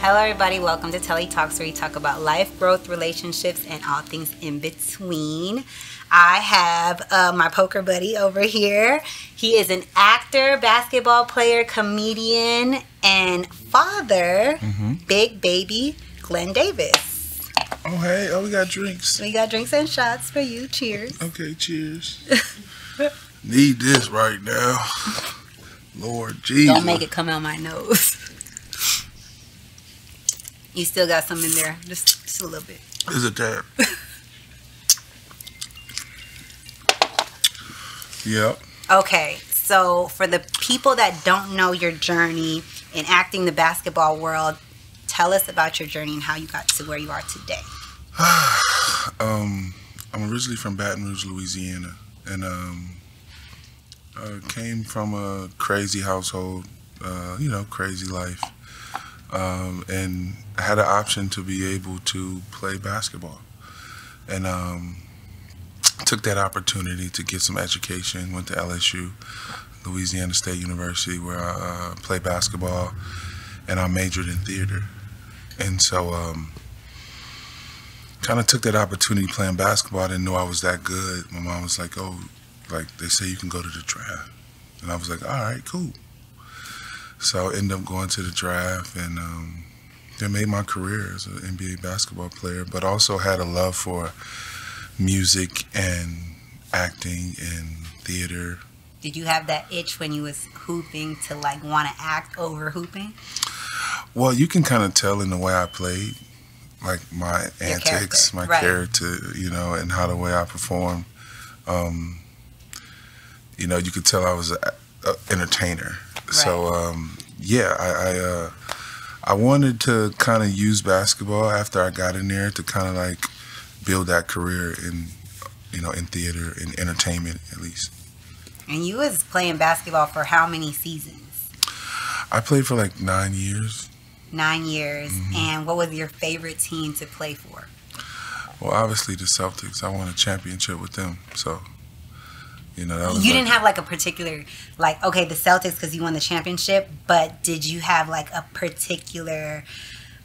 Hello everybody, welcome to Telli Talks, where we talk about life, growth, relationships, and all things in between. I have my poker buddy over here. He is an actor, basketball player, comedian, and father, big baby Glen Davis. Oh, hey. Oh, we got drinks. We got drinks and shots for you. Cheers. Okay, cheers. Need this right now. Lord Jesus. Don't make it come out my nose. You still got some in there. Just a little bit. Is it that? Yep. Okay, so for the people that don't know your journey in acting the basketball world, tell us about your journey and how you got to where you are today. I'm originally from Baton Rouge, Louisiana, and came from a crazy household, crazy life, and I had an option to be able to play basketball, and took that opportunity to get some education. Went to LSU, Louisiana State University, where I played basketball, and I majored in theater. And so kind of took that opportunity playing basketball. I didn't know I was that good. My mom was like, oh, like they say you can go to the draft. And I was like, all right, cool. So I ended up going to the draft, and that made my career as an NBA basketball player, but also had a love for music and acting and theater. Did you have that itch when you was hooping to like want to act over hooping? Well, you can kind of tell in the way I played, like my antics, my character, and how the way I performed. You could tell I was an entertainer. Right. So, I wanted to kind of use basketball after I got in there to kind of like build that career in theater and entertainment, at least. And you was playing basketball for how many seasons? I played for like 9 years. 9 years. And what was your favorite team to play for? Well, obviously the Celtics. I won a championship with them, so that was. You didn't have like a particular, like, okay, the Celtics because you won the championship, but did you have like a particular,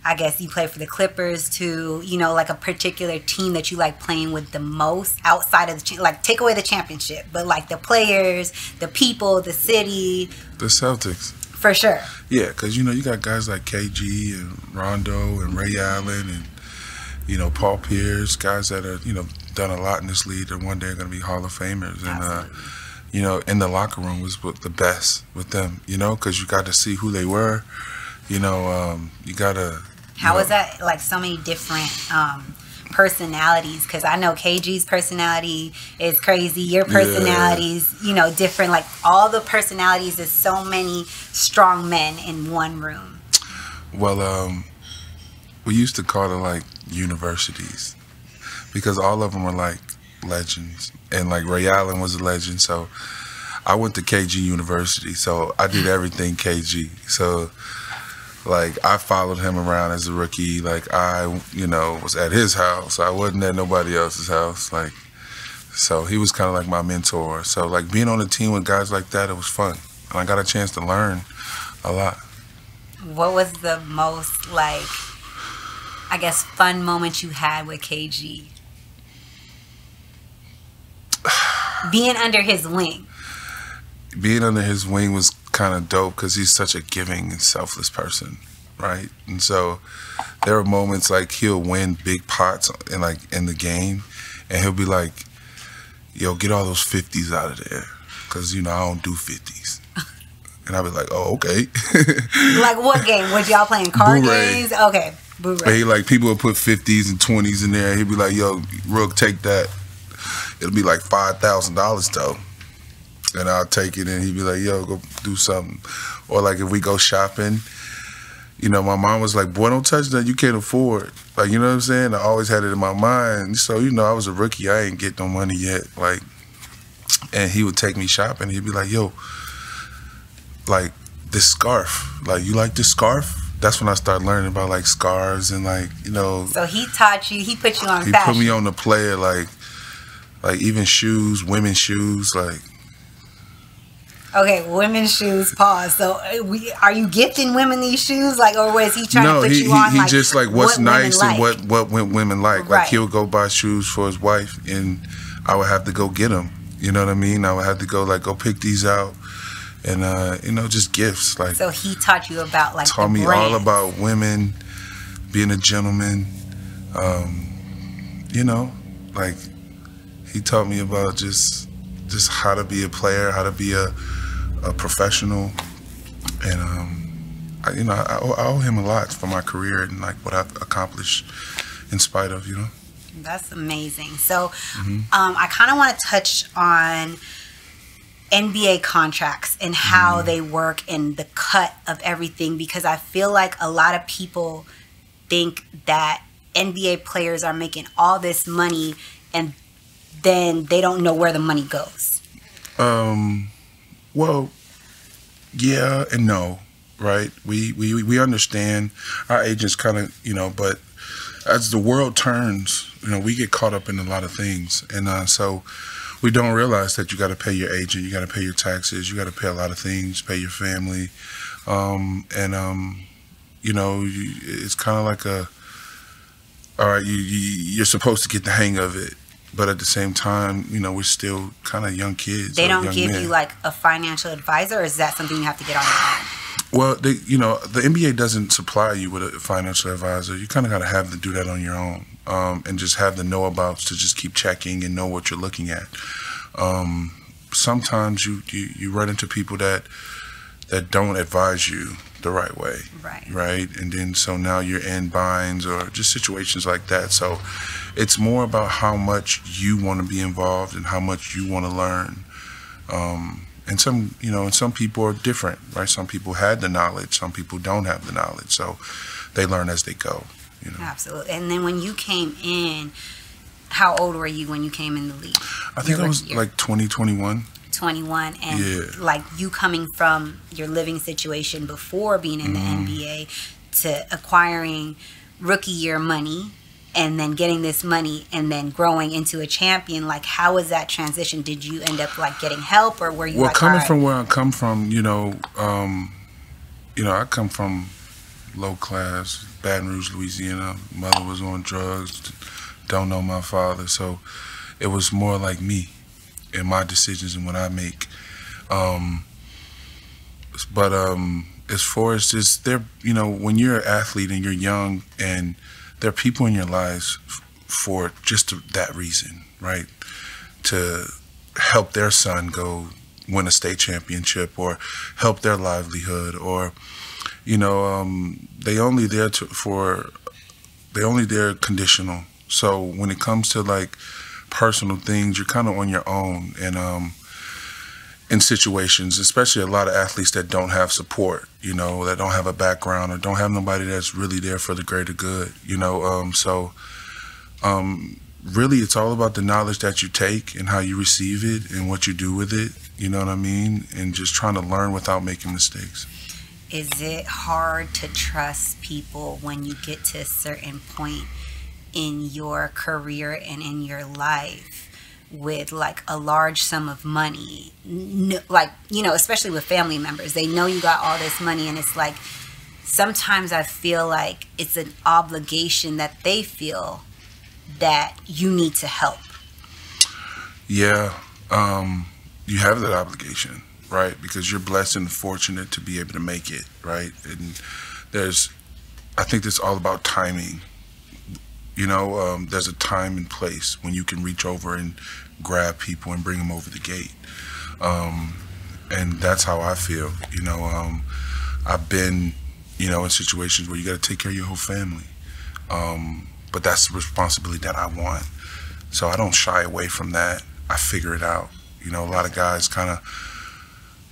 I guess you played for the Clippers too, like a particular team that you like playing with the most outside of the, like take away the championship, but like the players, the people, the city? The Celtics. For sure. Yeah, because you got guys like KG and Rondo and Ray Allen and Paul Pierce, guys that are done a lot in this league, and one day are going to be Hall of Famers. And in the locker room was the best with them, because you got to see who they were. You got to. How was that, like, so many different personalities? Because I know KG's personality is crazy. Your personality's, different. Like, all the personalities is so many strong men in one room. Well, we used to call it, like, universities, because all of them are, like, legends. And, like, Ray Allen was a legend, so I went to KG University, so I did everything KG. So, like, I followed him around as a rookie. Like, I, was at his house. I wasn't at nobody else's house. Like, so he was kind of like my mentor. So, like, being on a team with guys like that, it was fun. And I got a chance to learn a lot. What was the most, like, I guess, fun moment you had with KG? Being under his wing. Being under his wing was kind of dope because he's such a giving and selfless person, right? And so there were moments like he'll win big pots in the game, and he'll be like, "Yo, get all those 50s out of there, because I don't do 50s." And I'll be like, "Oh, okay." Like what game? Was y'all playing card games? Okay, Boo-ray. He like people will put 50s and 20s in there. He'll be like, "Yo, Rook, take that. It'll be like $5,000 though." And I'll take it, and he'd be like, "Yo, go do something." Or like if we go shopping, my mom was like, "Boy, don't touch that. You can't afford." Like, you know what I'm saying? I always had it in my mind. So, I was a rookie. I ain't get no money yet. Like, and he would take me shopping. He'd be like, "Yo, like this scarf. Like, you like this scarf?" That's when I started learning about like scarves and like, So he taught you. He put you on fashion. He put me on the player, like even shoes, women's shoes, like. Okay, women's shoes. Pause. So, are you gifting women these shoes, like, or was he trying to put you on? He like, just like what's nice like? and what women like. Right. Like he'll go buy shoes for his wife, and I would have to go get them. You know what I mean? I would have to go pick these out, and just gifts. Like, so he taught you about like taught me all about women, being a gentleman. Like he taught me about just how to be a player, how to be a professional, and I owe him a lot for my career and like what I've accomplished in spite of. That's amazing. So, I kind of want to touch on NBA contracts and how they work and the cut of everything, because I feel like a lot of people think that NBA players are making all this money and then they don't know where the money goes. Well, yeah and no, right? We understand. Our agents kind of, but as the world turns, we get caught up in a lot of things, and so we don't realize that you got to pay your agent, you got to pay your taxes, you got to pay a lot of things, pay your family, it's kind of like all right, you're supposed to get the hang of it, but at the same time, we're still kind of young kids. They don't give you like a financial advisor, or is that something you have to get on your own? Well, the NBA doesn't supply you with a financial advisor. You kind of got to have to do that on your own, and just have the know-abouts to just keep checking and know what you're looking at. Sometimes you run into people that don't advise you the right way, right? And then so now you're in binds or just situations like that. So it's more about how much you want to be involved and how much you want to learn. And some people are different, right? Some people had the knowledge, some people don't have the knowledge, so they learn as they go. Absolutely. And then when you came in, how old were you when you came in the league? I think I was like 21. 21, and like you coming from your living situation before being in the NBA to acquiring rookie year money and then getting this money and then growing into a champion, like how was that transition? Did you end up like getting help, or were you coming from where I come from, I come from low class, Baton Rouge, Louisiana. Mother was on drugs, don't know my father, so it was more like me and my decisions and what I make. But as far as just when you're an athlete and you're young, and there are people in your lives for just that reason, right? To help their son go win a state championship, or help their livelihood, or they only there conditional. So when it comes to like personal things, you're kind of on your own, and in situations, especially a lot of athletes that don't have support, that don't have a background or don't have nobody that's really there for the greater good, really it's all about the knowledge that you take and how you receive it and what you do with it, you know what I mean, and just trying to learn without making mistakes. Is it hard to trust people when you get to a certain point in your career and in your life with like a large sum of money, especially with family members? They know you got all this money, and it's like sometimes I feel like it's an obligation that they feel that you need to help. Yeah, you have that obligation, right? Because you're blessed and fortunate to be able to make it, right? And I think it's all about timing. There's a time and place when you can reach over and grab people and bring them over the gate. And that's how I feel. I've been, in situations where you got to take care of your whole family. But that's the responsibility that I want. So I don't shy away from that. I figure it out. A lot of guys kind of,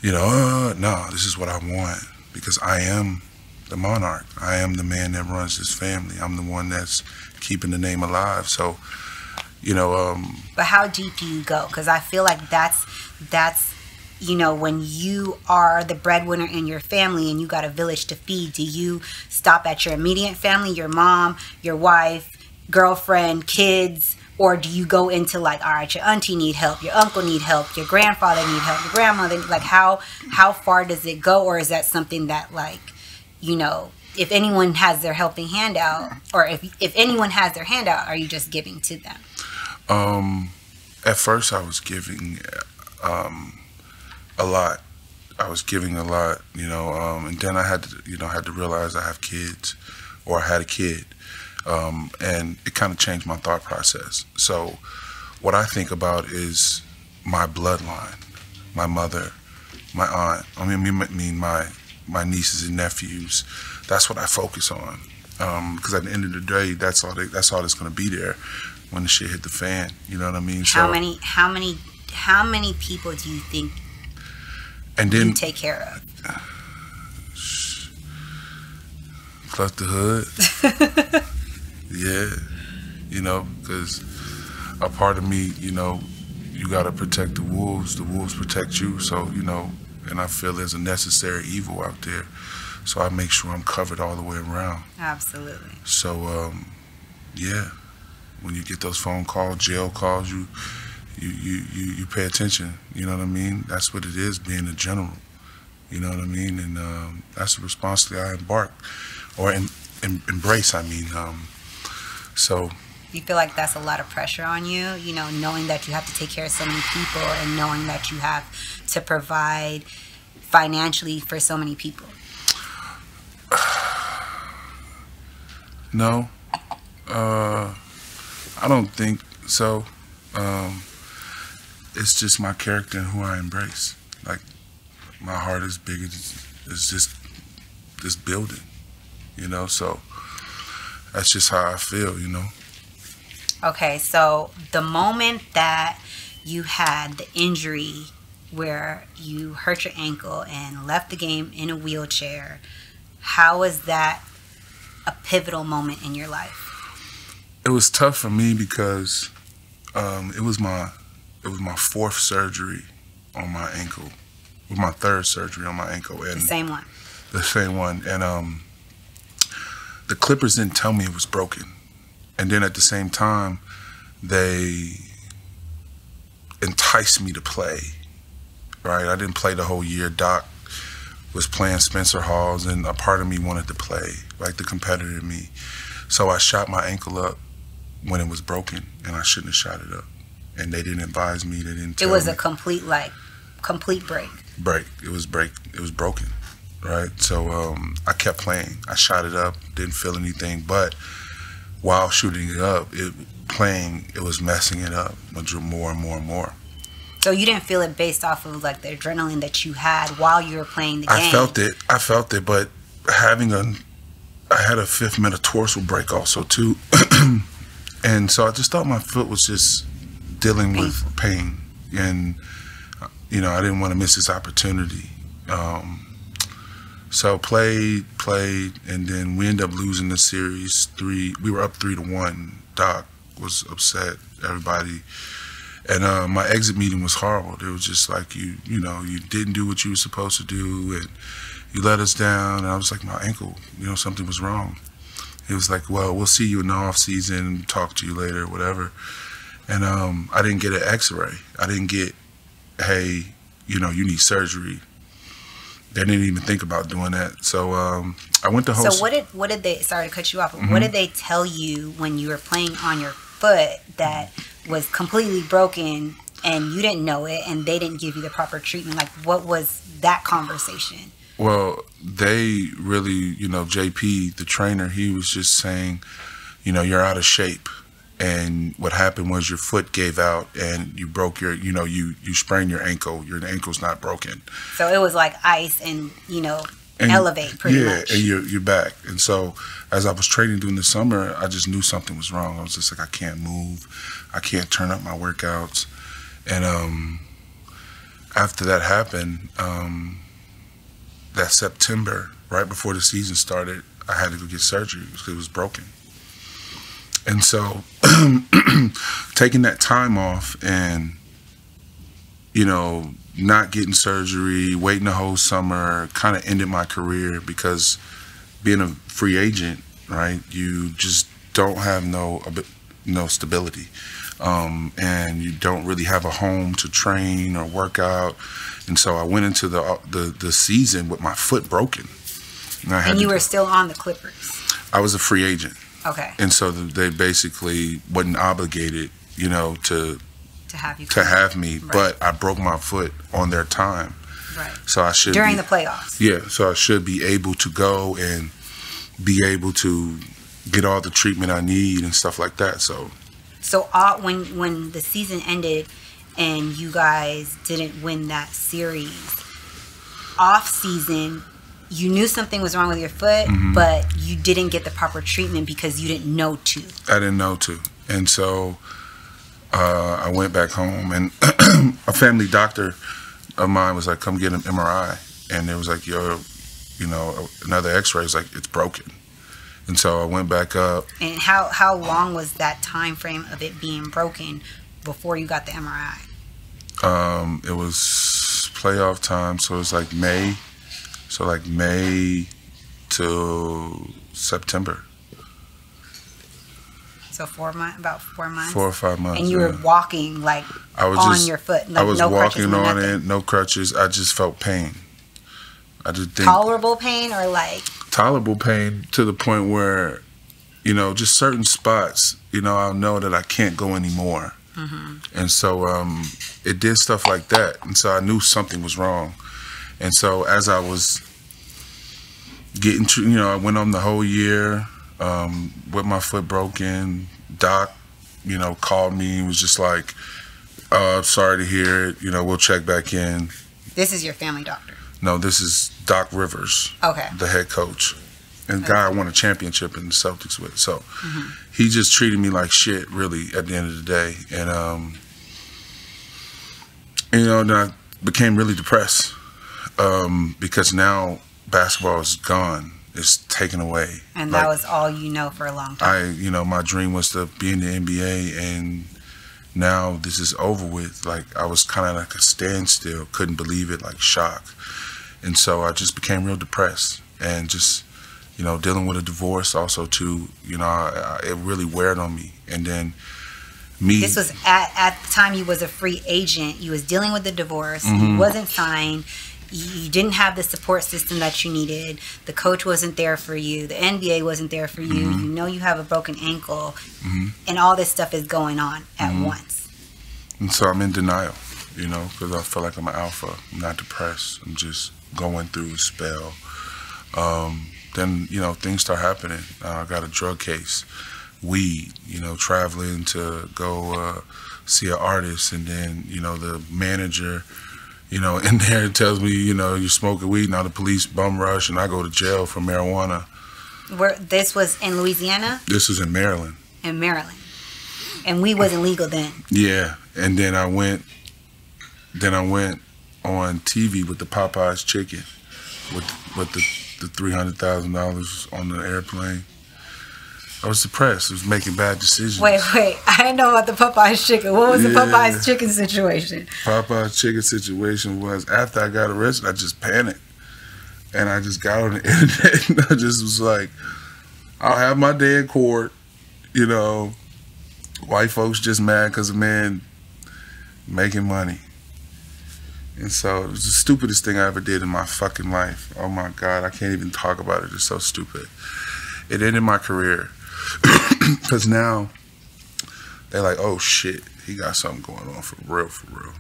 no, this is what I want, because I am the monarch. I am the man that runs this family. I'm the one that's keeping the name alive. So, But how deep do you go? Because I feel like that's when you are the breadwinner in your family and you got a village to feed, do you stop at your immediate family, your mom, your wife, girlfriend, kids, Or do you go into like, all right, your auntie need help, your uncle need help, your grandfather need help, your grandmother, like how far does it go? Or is that something that like, you know, if anyone has their helping hand out, or if anyone has their hand out, are you just giving to them? At first I was giving a lot. I was giving a lot, you know, and then I had to realize I have kids, or I had a kid. And it kind of changed my thought process. So what I think about is my bloodline, my mother, my aunt, my nieces and nephews. That's what I focus on. Because at the end of the day, that's all that's going to be there when the shit hit the fan. You know what I mean? How many people do you think and then you take care of? Cluck the hood. Yeah, you know, because a part of me, you know, you got to protect the wolves protect you, so, you know, and I feel there's a necessary evil out there, so I make sure I'm covered all the way around. Absolutely. So, yeah, when you get those phone calls, jail calls, you pay attention, you know what I mean? That's what it is, being a general, you know what I mean? And that's the responsibility I embrace, I mean. So you feel like that's a lot of pressure on you, you know, knowing that you have to take care of so many people and knowing that you have to provide financially for so many people? No, I don't think so. It's just my character and who I embrace. Like, my heart is big as just this building, you know, so that's just how I feel, you know. Okay, so the moment that you had the injury where you hurt your ankle and left the game in a wheelchair, how was that a pivotal moment in your life? It was tough for me because it was my fourth surgery on my ankle, with my third surgery on my ankle, and the same one. The same one, and the Clippers didn't tell me it was broken. And then at the same time, they enticed me to play, right? I didn't play the whole year. Doc was playing Spencer Halls, and a part of me wanted to play, like the competitor in me. So I shot my ankle up when it was broken, and I shouldn't have shot it up. And they didn't advise me, they didn't tell me. It was a complete break. It was broken. Right, so I kept playing. I shot it up, didn't feel anything, but while shooting it up, it was messing it up more and more and more. So you didn't feel it based off of like the adrenaline that you had while you were playing the game? I felt it, but I had a fifth metatarsal break also too, and so I just thought my foot was just dealing with pain, and you know, I didn't want to miss this opportunity. So played, and then we ended up losing the series. We were up 3-1. Doc was upset, everybody. And my exit meeting was horrible. It was just like, you know, you didn't do what you were supposed to do, and you let us down. And I was like, my ankle, you know, something was wrong. He was like, well, we'll see you in the off season, talk to you later, whatever. And I didn't get an x-ray. I didn't get, hey, you know, you need surgery. They didn't even think about doing that. So I went to host. So what did they, sorry to cut you off, but what did they tell you when you were playing on your foot that was completely broken and you didn't know it and they didn't give you the proper treatment? Like, what was that conversation? Well, they really, you know, JP, the trainer, he was just saying, you know, you're out of shape. And what happened was your foot gave out and you broke your, you know, you sprained your ankle. Your ankle's not broken. So it was like ice and, you know, elevate pretty much. Yeah, and you're back. And so as I was training during the summer, I just knew something was wrong. I was just like, I can't move. I can't turn up my workouts. And after that happened, that September, right before the season started, I had to go get surgery because it was broken. And so taking that time off and, you know, not getting surgery, waiting the whole summer, kind of ended my career because being a free agent, right, you just don't have no stability. and you don't really have a home to train or work out. And so I went into the season with my foot broken. And you were still on the Clippers? I was a free agent. Okay. And so they basically wasn't obligated, you know, to have me. Right. But I broke my foot on their time. Right. So I should during the playoffs. Yeah. So I should be able to go and be able to get all the treatment I need and stuff like that. So when the season ended and you guys didn't win that series, off season, you knew something was wrong with your foot, but you didn't get the proper treatment because you didn't know to. I didn't know to. And so I went back home, and a family doctor of mine was like, come get an MRI. And it was like, yo, you know, another x-ray. It's like, it's broken. And so I went back up. And how long was that time frame of it being broken before you got the MRI? It was playoff time, so it was like May. So like May to September. So about 4 months? 4 or 5 months. And you were walking like on your foot? Like I was no walking crutches, on it, no crutches. I just felt pain. I just think tolerable pain or like? Tolerable pain to the point where, you know, just certain spots, you know, I'll know that I can't go anymore. And so it did stuff like that. And so I knew something was wrong. And so as I was getting, you know, I went on the whole year with my foot broken. Doc, you know, called me and was just like, sorry to hear it. You know, we'll check back in. This is your family doctor? No, this is Doc Rivers, the head coach. And guy I won a championship in the Celtics with. So he just treated me like shit, really, at the end of the day. And, you know, then I became really depressed. Because now basketball is gone. It's taken away. And that was all you know for a long time. You know, my dream was to be in the NBA, and now this is over with. Like, I was kind of like a standstill, couldn't believe it, like shock. And so I just became real depressed, and just, you know, dealing with a divorce also too, you know, it really weared on me. And then this was at the time you was a free agent. You was dealing with the divorce. You wasn't signed. You didn't have the support system that you needed. The coach wasn't there for you. The NBA wasn't there for you. You know you have a broken ankle. And all this stuff is going on at once. And so I'm in denial, you know, because I feel like I'm an alpha. I'm not depressed. I'm just going through a spell. Then, you know, things start happening. I got a drug case, weed, you know, traveling to go see an artist. And then, you know, the manager, you know, in there tells me, you know, you're smoking weed. Now the police bum rush, and I go to jail for marijuana. This was in Louisiana? This was in Maryland. In Maryland. And weed wasn't legal then? Yeah. And then I went on TV with the Popeyes chicken with the $300,000 on the airplane. I was depressed. I was making bad decisions. Wait. I didn't know about the Popeyes chicken. What was the Popeyes chicken situation? Popeyes chicken situation was, after I got arrested, I just panicked. And I just got on the internet and I just was like, I'll have my day in court. You know, white folks just mad because a man making money. And so it was the stupidest thing I ever did in my fucking life. Oh my God, I can't even talk about it. It's so stupid. It ended my career. Because now they're like, oh shit, he got something going on for real.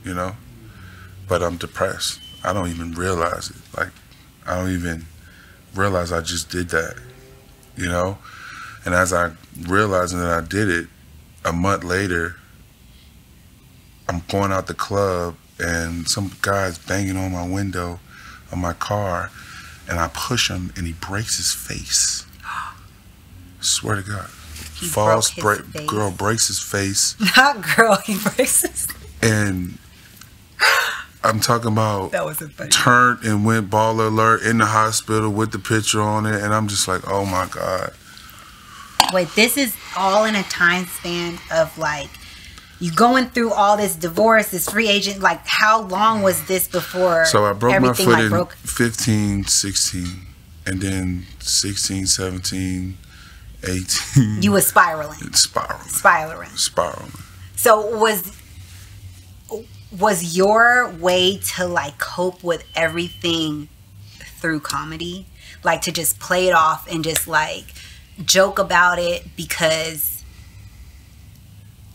You know? But I'm depressed. I don't even realize it. Like, I don't even realize I just did that. You know? And as I realizing that I did it, a month later, I'm going out the club and some guy's banging on my window of my car, and I push him and he breaks his face. Swear to God. Girl breaks his face. Not girl, he breaks his face. And I'm talking about that wasn't funny. Turned and went baller alert in the hospital with the picture on it, and I'm just like, oh my God. Wait, this is all in a time span of like, you going through all this divorce, this free agent, like how long was this before? So I broke my foot in 15, 16, and then 16, 17, 18. You was spiraling. Spiraling. So was your way to like cope with everything through comedy? Like to just play it off and just like joke about it because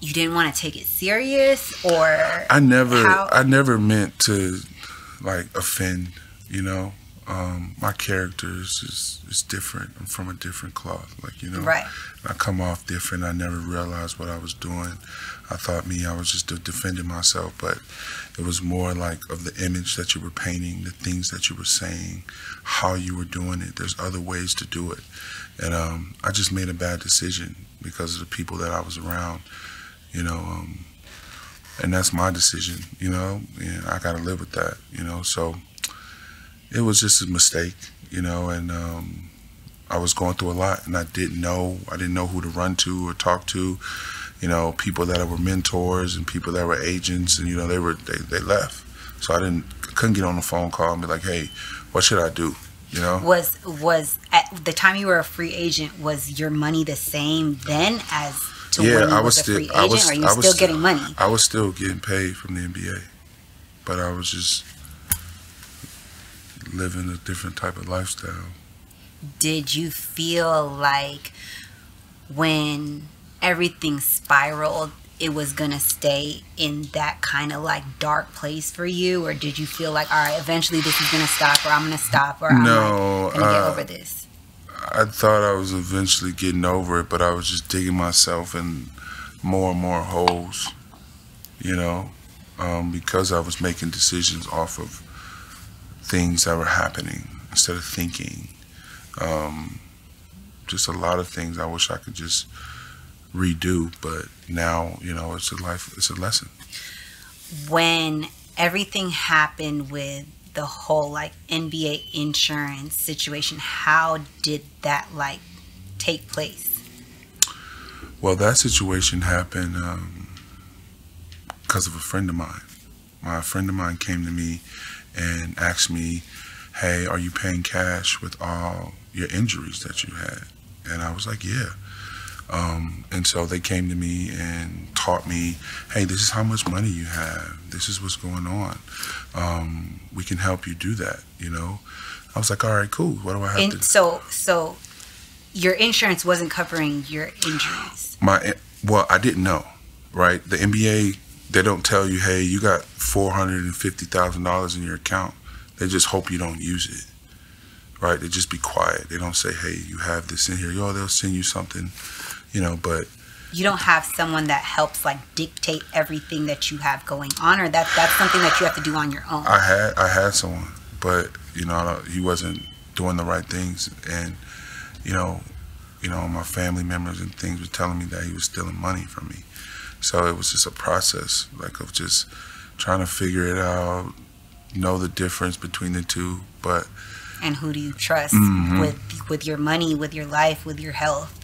you didn't want to take it serious? Or I never meant to like offend, you know. My character is different. I'm from a different cloth, like, you know. Right. I come off different. I never realized what I was doing. I thought I was just defending myself, but it was more like of the image that you were painting, the things that you were saying, how you were doing it. There's other ways to do it. And I just made a bad decision because of the people that I was around, you know. And that's my decision, you know, and I got to live with that, you know. So it was just a mistake, you know, and I was going through a lot, and I didn't know who to run to or talk to, you know, people that were mentors and people that were agents, and, you know, they left. So I couldn't get on the phone call and be like, hey, what should I do, you know? Was at the time you were a free agent, was your money the same then as to when you was a free agent? Or are you still getting money? I was still getting paid from the NBA, but I was just living a different type of lifestyle. Did you feel like when everything spiraled, it was gonna stay in that kind of like dark place for you? Or did you feel like, all right, eventually this is gonna stop, or I'm gonna stop, or I'm gonna get over this? I thought I was eventually getting over it, but I was just digging myself in more and more holes, you know, because I was making decisions off of things that were happening instead of thinking. Just a lot of things I wish I could just redo, but now, you know, it's a lesson. When everything happened with the whole like NBA insurance situation, how did that like take place? Well, that situation happened because of a friend of mine. My friend of mine came to me and asked me, hey, are you paying cash with all your injuries that you had? And I was like, yeah. And so they came to me and taught me, hey, this is how much money you have. This is what's going on. We can help you do that, you know? I was like, all right, cool. What do I have to do? So your insurance wasn't covering your injuries? Well, I didn't know, right? The NBA, they don't tell you, hey, you got $450,000 in your account. They just hope you don't use it, right? They just be quiet. They don't say, hey, you have this in here. They'll send you something, you know, but... You don't have someone that helps like dictate everything that you have going on, or that's something that you have to do on your own? I had someone, but, you know, he wasn't doing the right things. And, you know, my family members and things were telling me that he was stealing money from me. So it was just a process, like, of just trying to figure it out, know the difference between the two, but... And who do you trust with your money, with your life, with your health,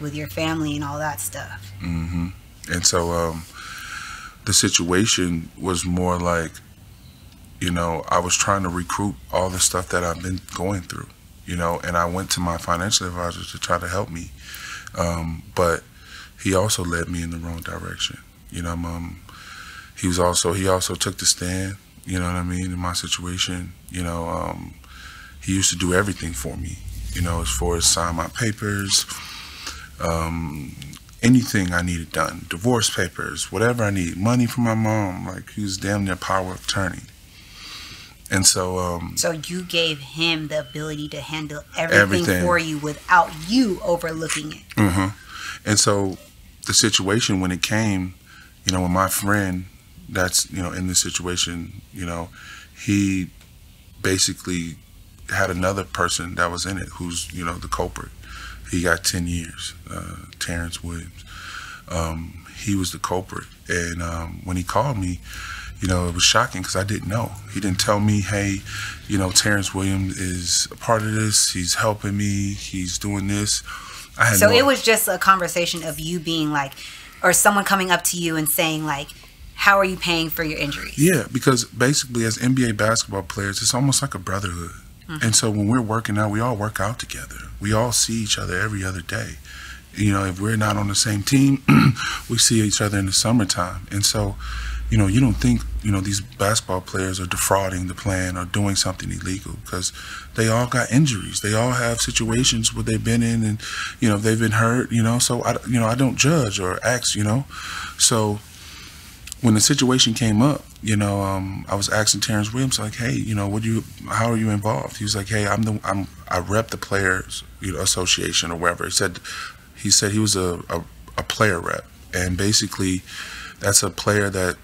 with your family and all that stuff? And so the situation was more like, you know, I was trying to recruit all the stuff that I've been going through, you know, and I went to my financial advisor to try to help me. But he also led me in the wrong direction. You know, he also took the stand, you know what I mean, in my situation. You know, he used to do everything for me, you know, as far as sign my papers, anything I needed done, divorce papers, whatever I need, money from my mom. Like, he was damn near power of attorney. And so... so you gave him the ability to handle everything for you without you overlooking it. And so the situation, when it came, you know, when my friend that's, you know, in this situation, you know, he basically had another person that was in it who's, you know, the culprit. He got 10 years, Terrence Williams. He was the culprit. And when he called me, you know, it was shocking because I didn't know. He didn't tell me, hey, you know, Terrence Williams is a part of this. He's helping me. He's doing this. So it was just a conversation of you being like, or someone coming up to you and saying like, how are you paying for your injuries? Yeah, because basically as NBA basketball players, it's almost like a brotherhood. And so when we're working out, we all work out together. We all see each other every other day. You know, if we're not on the same team, we see each other in the summertime. And so, you know, you don't think, you know, these basketball players are defrauding the plan or doing something illegal, because they all got injuries. They all have situations where they've been in, and, you know, they've been hurt, you know. So, I don't judge or ask, you know. So when the situation came up, you know, I was asking Terrence Williams, like, hey, you know, how are you involved? He was like, hey, I rep the players, you know, association or wherever. He said he was a player rep, and basically that's a player that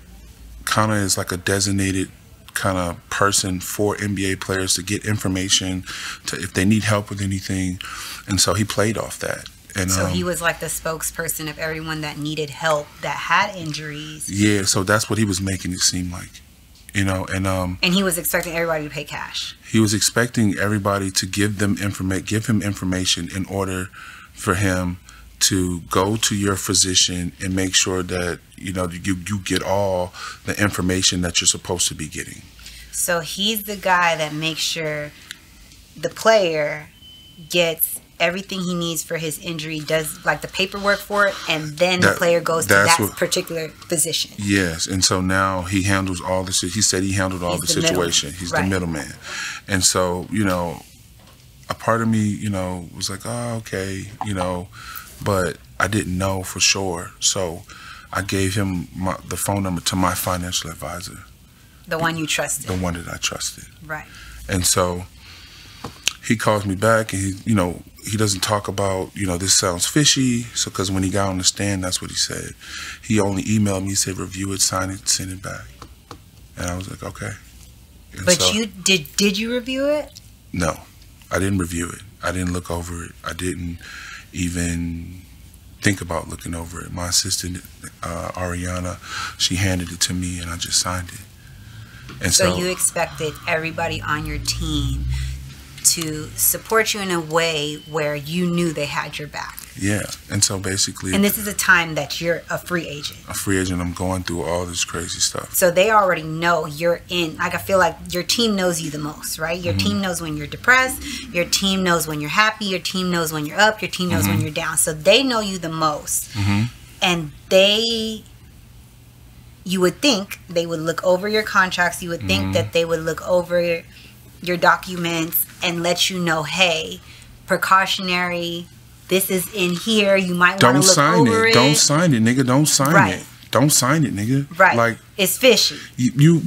kind of is like a designated kind of person for NBA players to get information to if they need help with anything. And so he played off that. And so he was like the spokesperson of everyone that needed help, that had injuries. Yeah, so that's what he was making it seem like, you know. And he was expecting everybody to pay cash. He was expecting everybody to give him information in order for him to go to your physician and make sure that, you know, you get all the information that you're supposed to be getting. So he's the guy that makes sure the player gets everything he needs for his injury, does like the paperwork for it, and then the player goes to that particular physician. Yes, and so now he handles all this. He said he handled all the situation. He's the middleman. And so, you know, a part of me, you know, was like, oh, okay, you know, but I didn't know for sure. So I gave him the phone number to my financial advisor. The one you trusted. The one that I trusted. Right. And so he calls me back, and he, you know, he doesn't talk about, you know, this sounds fishy. So, because when he got on the stand, that's what he said. He only emailed me, said, review it, sign it, send it back. And I was like, okay. And but so, did you review it? No, I didn't review it. I didn't look over it. I didn't even think about looking over it. My assistant, Ariana, she handed it to me, and I just signed it. And so you expected everybody on your team to support you in a way where you knew they had your back. Yeah, and so basically... And this is a time that you're a free agent. A free agent, I'm going through all this crazy stuff. So they already know you're in, like I feel like your team knows you the most, right? Your team knows when you're depressed, your team knows when you're happy, your team knows when you're up, your team knows when you're down. So they know you the most. And you would think they would look over your contracts, you would think that they would look over your documents and let you know, hey, precautionary, this is in here, you might want to look over it. Don't sign it, nigga. Don't sign it. Don't sign it, nigga. Right. Like, it's fishy. You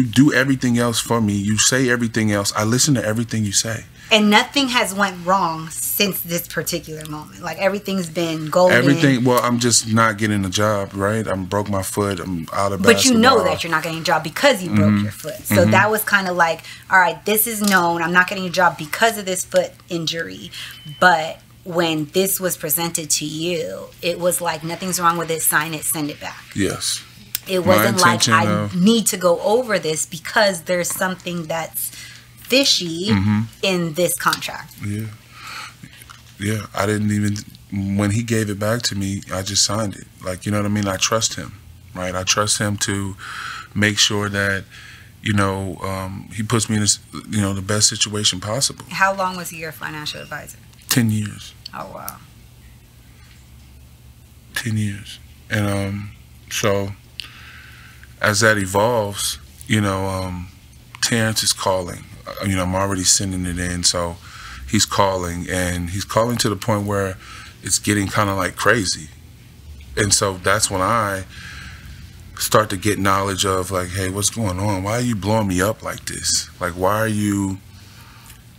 do everything else for me. You say everything else. I listen to everything you say. And nothing has went wrong since this particular moment. Like, everything's been golden. Everything. Well, I'm just not getting a job, right? I broke my foot. I'm out of basketball. But you know that you're not getting a job because you broke your foot. So that was kind of like, all right, this is known. I'm not getting a job because of this foot injury. But when this was presented to you, it was like, nothing's wrong with it. Sign it. Send it back. Yes. It wasn't like, I need to go over this because there's something that's fishy in this contract. Yeah, I didn't even, when he gave it back to me, I just signed it. Like, you know what I mean? I trust him, right? I trust him to make sure that, you know, he puts me in this, you know, the best situation possible. How long was he your financial advisor? 10 years. Oh, wow. 10 years. And so as that evolves, you know, Terrence is calling. You know, I'm already sending it in, so he's calling, and he's calling to the point where it's getting kind of like crazy. And so that's when I start to get knowledge of, like, hey, what's going on? Why are you blowing me up like this? Like, why are you,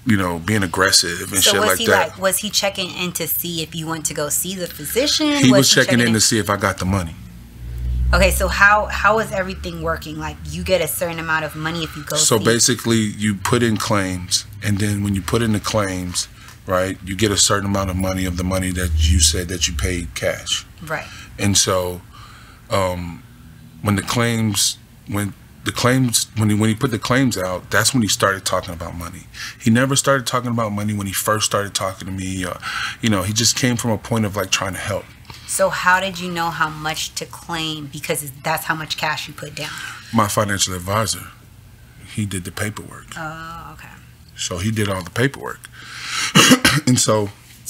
you know, being aggressive and shit like that? Like, was he checking in to see if you went to go see the physician? He was checking in to see if I got the money. Okay, so how is everything working? Like, you get a certain amount of money if you go So basically, you put in claims, and then when you put in the claims, right, you get a certain amount of money of the money that you said that you paid cash. Right. And so when he put the claims out, that's when he started talking about money. He never started talking about money when he first started talking to me. You know, he just came from a point of, like, trying to help. So how did you know how much to claim? Because that's how much cash you put down. My financial advisor, he did the paperwork. Oh, okay. So he did all the paperwork. And so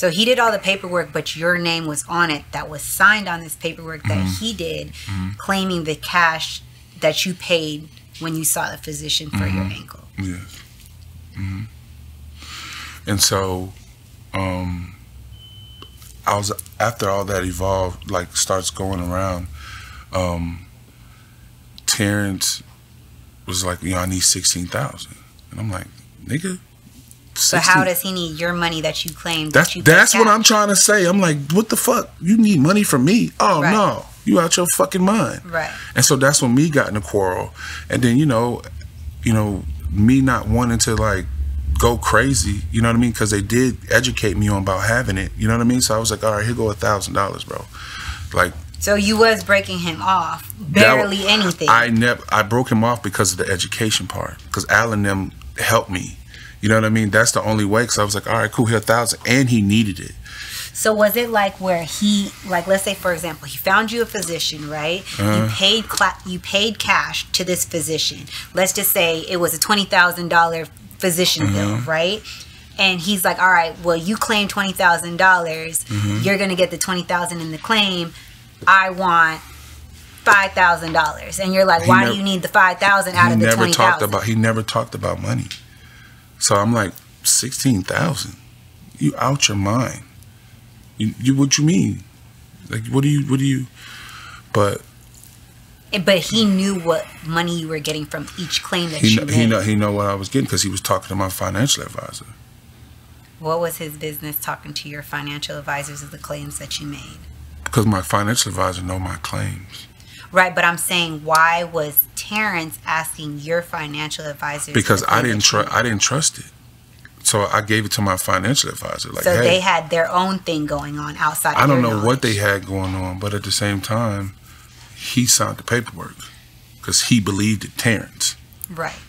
he did all the paperwork, but your name was on it that was signed on this paperwork that he did, claiming the cash that you paid when you saw the physician for your ankle. Yes. And so I was, after all that evolved, like starts going around, Terrence was like, you know, I need 16,000. And I'm like, nigga, 16? So how does he need your money that you claimed? That's what I'm trying to say. I'm like, what the fuck? You need money from me? Oh, right. No. You out your fucking mind. Right. And so that's when me got in a quarrel. And then, you know, me not wanting to like go crazy, you know what I mean? Because they did educate me on about having it, you know what I mean? So I was like, all right, here go $1,000, bro. Like, so you was breaking him off, barely anything. I broke him off because of the education part, because Alan them helped me, you know what I mean? That's the only way. Because I was like, all right, cool, here $1,000, and he needed it. So was it like where he, like, let's say for example, he found you a physician, right? You paid cash to this physician. Let's just say it was a $20,000 physician bill, right? And he's like, all right, well, you claim $20,000. You're gonna get the $20,000 in the claim. I want $5,000. And you're like, why do you need the $5,000 out of the $20,000? He never talked about money. So I'm like, 16,000? You out your mind? You what you mean? Like, what do you? But he knew what money you were getting from each claim that you made. He know what I was getting because he was talking to my financial advisor. What was his business talking to your financial advisors of the claims that you made? Because my financial advisor know my claims. Right, but I'm saying, why was Terrence asking your financial advisors? Because I didn't trust it. So I gave it to my financial advisor. Like, so hey, they had their own thing going on outside. I don't know what they had going on, but at the same time, he signed the paperwork because he believed it, Terrence. Right.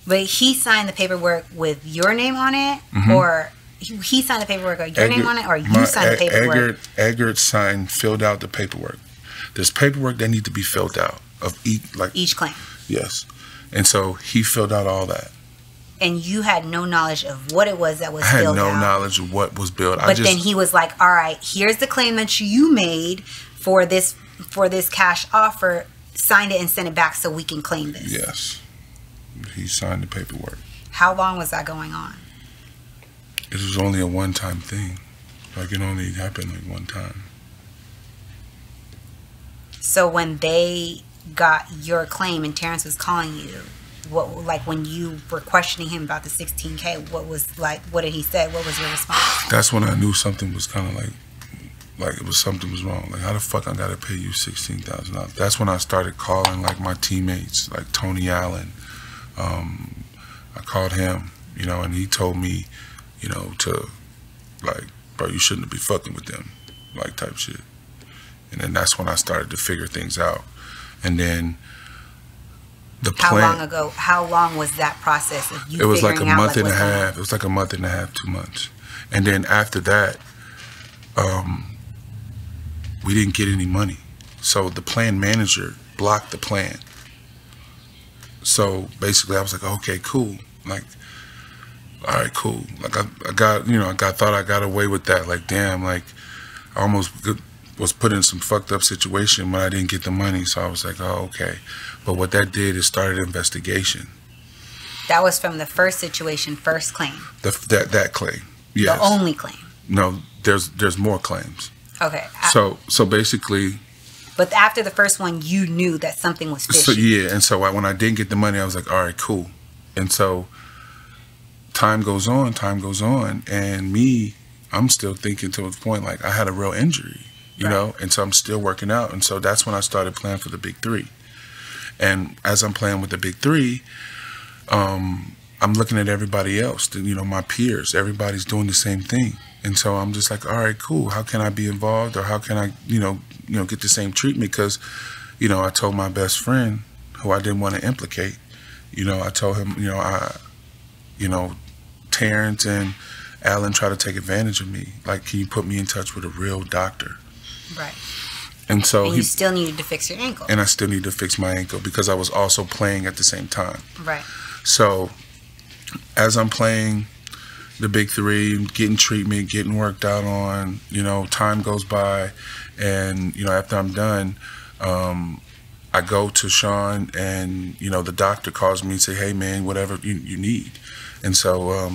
But he signed the paperwork with your name on it, or he signed the paperwork with your name on it, or you signed the paperwork? Edgard filled out the paperwork. There's paperwork that need to be filled out of each claim. Yes. And so he filled out all that. And you had no knowledge of what it was that was billed out. I had no knowledge of what was billed. But then he was like, all right, here's the claim that you made for this cash offer. Sign it and send it back so we can claim this. Yes. He signed the paperwork. How long was that going on? It was only a one-time thing. Like, it only happened like one time. So when they got your claim and Terrence was calling you, when you were questioning him about the $16K, what did he say? What was your response? That's when I knew something was kind of like something was wrong. Like, how the fuck I gotta pay you $16,000? That's when I started calling like my teammates, like Tony Allen. I called him, and he told me, to like, bro, you shouldn't be fucking with them, like, type shit. And then that's when I started to figure things out. And then how long was that process of you? It was like a month and a half. It was like a month and a half, 2 months. And then after that, we didn't get any money. So the plan manager blocked the plan. So basically I was like, okay, cool. Like, all right, cool. Like, I thought I got away with that. Like, damn, like, I almost was put in some fucked up situation when I didn't get the money. So I was like, oh, okay. But what that did is started an investigation. That was from the first situation, first claim. That claim, yes. The only claim. No, there's more claims. Okay. So basically. But after the first one, you knew that something was fishy. So yeah, and so when I didn't get the money, I was like, all right, cool. And so time goes on, and I'm still thinking to a point like I had a real injury, you know, and so I'm still working out, and so that's when I started playing for the big three. And as I'm playing with the big three, I'm looking at everybody else, my peers. Everybody's doing the same thing, and so I'm just like, all right, cool. How can I be involved, or how can I, get the same treatment? Because, I told my best friend, who I didn't want to implicate, I told him, Terrence and Alan try to take advantage of me. Like, can you put me in touch with a real doctor? Right. And so you still needed to fix your ankle. And I still need to fix my ankle because I was also playing at the same time. Right. So as I'm playing the big three, getting treatment, getting worked out on, you know, time goes by, and, you know, after I'm done, I go to Sean, and, you know, the doctor calls me and say, hey, man, whatever you need. And so,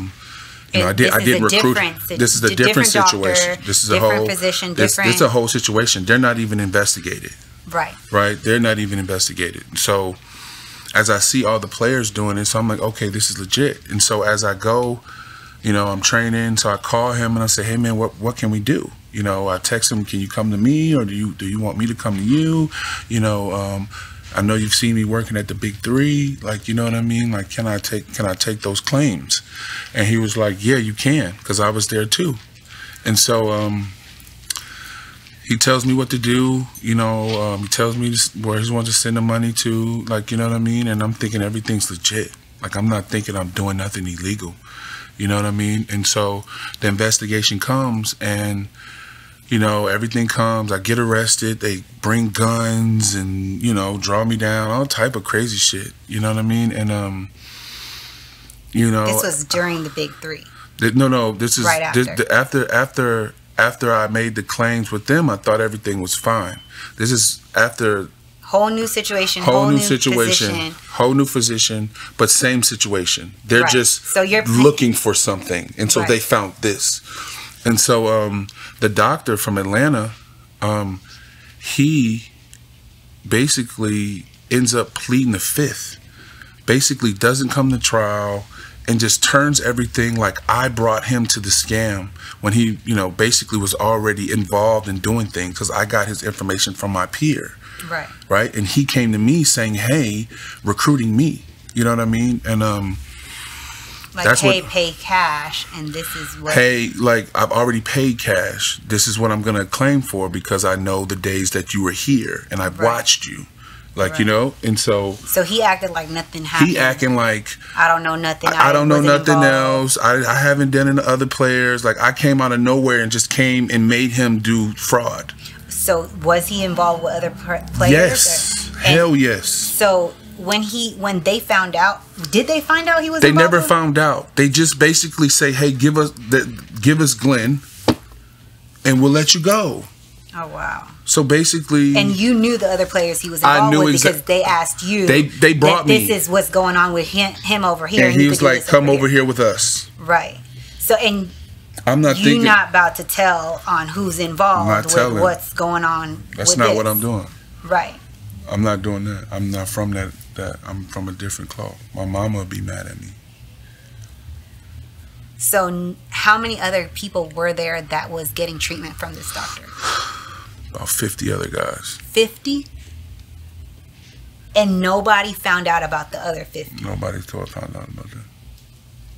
you know, I did recruit. This is a different situation. This is a whole physician, this is a whole situation. They're not even investigated. Right. Right. They're not even investigated. So as I see all the players doing it, so I'm like, okay, this is legit. And so as I go, you know, I'm training. So I call him and I say, hey, man, what can we do? You know, I text him, can you come to me, or do you want me to come to you? You know, I know you've seen me working at the big three. Like, you know what I mean? Like, can I take those claims? And he was like, yeah, you can, because I was there too. And so he tells me what to do. You know, he tells me where he wants to send the money to. Like, you know what I mean? And I'm thinking everything's legit. Like, I'm not thinking I'm doing nothing illegal. You know what I mean? And so the investigation comes, and you know, everything comes. I get arrested. They bring guns and, you know, draw me down, all type of crazy shit. You know what I mean? And you know, this was during the big three. No, this is right after. After I made the claims with them, I thought everything was fine. This is after. Whole new situation. Whole new situation. Whole new physician, but same situation. They're just so you're looking for something, and so they found this. And so the doctor from Atlanta, he basically ends up pleading the fifth. Basically doesn't come to trial and just turns everything like I brought him to the scam when he, you know, basically was already involved in doing things because I got his information from my peer. Right. Right. And he came to me saying, hey, recruiting me. You know what I mean? And like, that's hey, pay cash, and this is what. Hey, like, I've already paid cash. This is what I'm going to claim for because I know the days that you were here and I've watched you. Like, you know, and so. So he acted like nothing happened. He acting like. I don't know nothing. I don't know nothing else. I haven't done it to other players. Like, I came out of nowhere and just came and made him do fraud. So was he involved with other players? Yes. Hell yes. So. When they found out, did they find out he was? They never found out. They just basically say, "Hey, give us Glen, and we'll let you go." Oh wow! So basically, and you knew the other players he was involved with because they asked you. They brought me. This is what's going on with him over here. And he was like, "Come over here with us." Right. So and I'm not. You're not about to tell on who's involved with what's going on. That's not what I'm doing. Right. I'm not doing that. I'm not from that. I'm from a different cloth. My mama would be mad at me. So how many other people were there that was getting treatment from this doctor? About 50 other guys. 50? And nobody found out about the other 50? Nobody found out about that.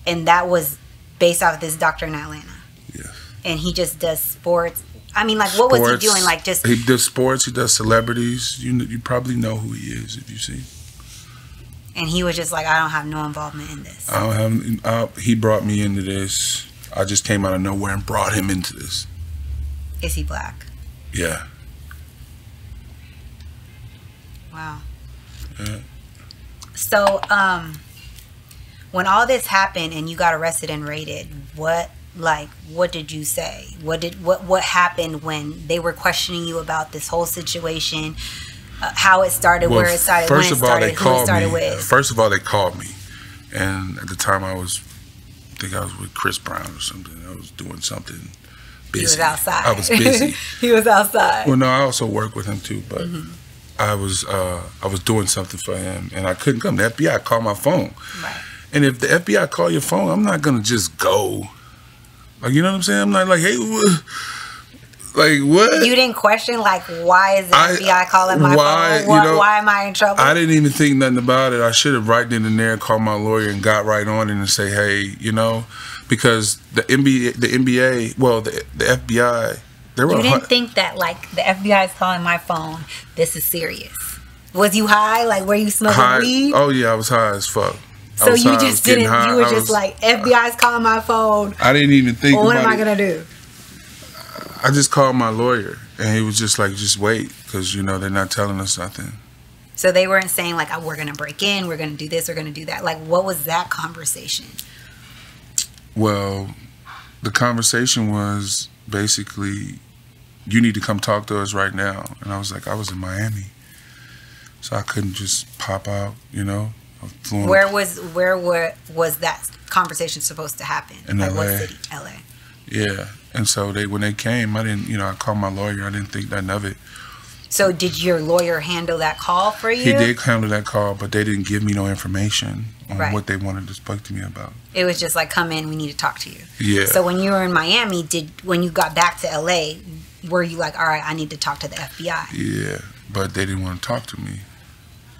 And that was based off of this doctor in Atlanta? Yes. And he just does sports? I mean, like, what was he doing? Like, just... He does sports. He does celebrities. You probably know who he is if you see. And he was just like, I don't have no involvement in this. I don't have. He brought me into this. I just came out of nowhere and brought him into this. Is he black? Yeah. Wow. Yeah. So, when all this happened and you got arrested and raided, what did you say? What happened when they were questioning you about this whole situation? How it started, where it started, when it started, who it started with. First of all, they called me, and at the time I think I was with Chris Brown or something. I was doing something busy. He was outside. I was busy. He was outside. Well, no, I also work with him too, but I was doing something for him, and I couldn't come. The FBI called my phone, right? And if the FBI call your phone, I'm not gonna just go. Like, you know what I'm saying? I'm not like, hey. Like, what? You didn't question, like, why is the FBI calling my phone? Why am I in trouble? I didn't even think nothing about it. I should have right then and there called my lawyer and got right on it and say, hey, you know, because the NBA, well, the FBI, they were. You didn't think that, like, the FBI is calling my phone, this is serious. Was you high? Like, were you smoking weed? Oh, yeah, I was high as fuck. So you just didn't, you were just like, FBI's calling my phone. I didn't even think about it. What am I going to do? I just called my lawyer, and he was just like, just wait, because, you know, they're not telling us nothing. So they weren't saying like, oh, we're going to break in, we're going to do this, we're going to do that. Like, what was that conversation? Well, the conversation was basically, you need to come talk to us right now. And I was like, I was in Miami, so I couldn't just pop out, you know. Where was that conversation supposed to happen? In like LA. What city? LA. Yeah. And so when they came, I didn't, you know, I called my lawyer. I didn't think nothing of it. So did your lawyer handle that call for you? He did handle that call, but they didn't give me no information on Right. what they wanted to speak to me about. It was just like, come in, we need to talk to you. Yeah. So when you were in Miami, when you got back to LA, were you like, all right, I need to talk to the FBI? Yeah, but they didn't want to talk to me.